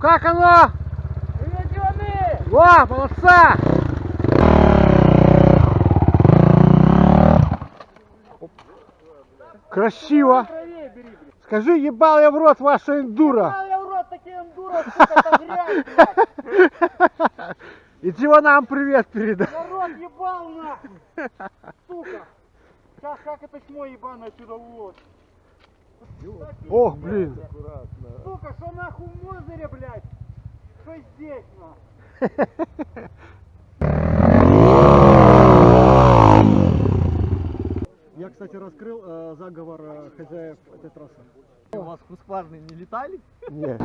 как оно? Приведены! О, молодца! Красиво! Правее бери, блин. Скажи, ебал я в рот ваша эндуро! Ебал я в рот такие эндуро, сука, это грязь, блядь. Иди вон нам привет передай! Народ ебал нахуй! Сука! Сейчас как это чмо ебаное отсюда уводит? Ох, блин! Сука, что нахуй в озере, блядь? Что здесь, нахуй? Я, кстати, раскрыл заговор хозяев этой трассы. У вас хускварны не летали? Нет.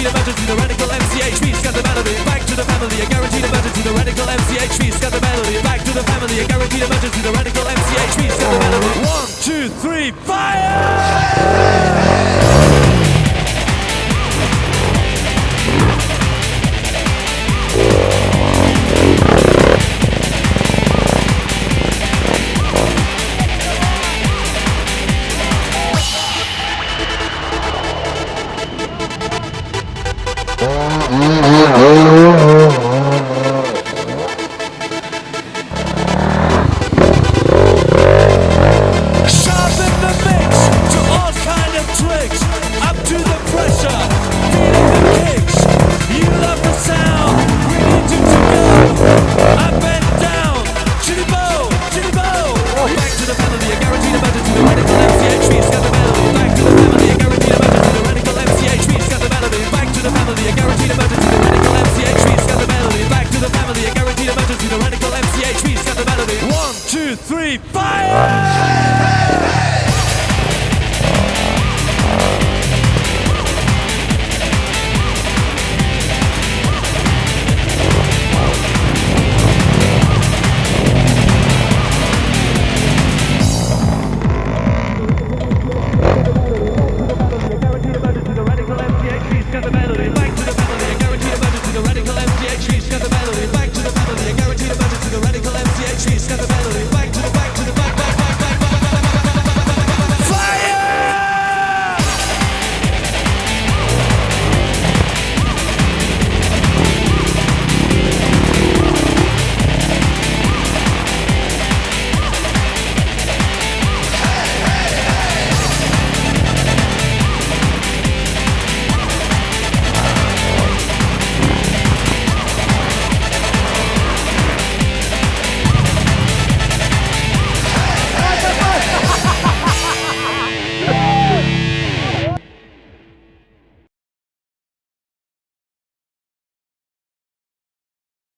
Emergency, the radical MCHV, got the melody. 1, 2, 3, 5!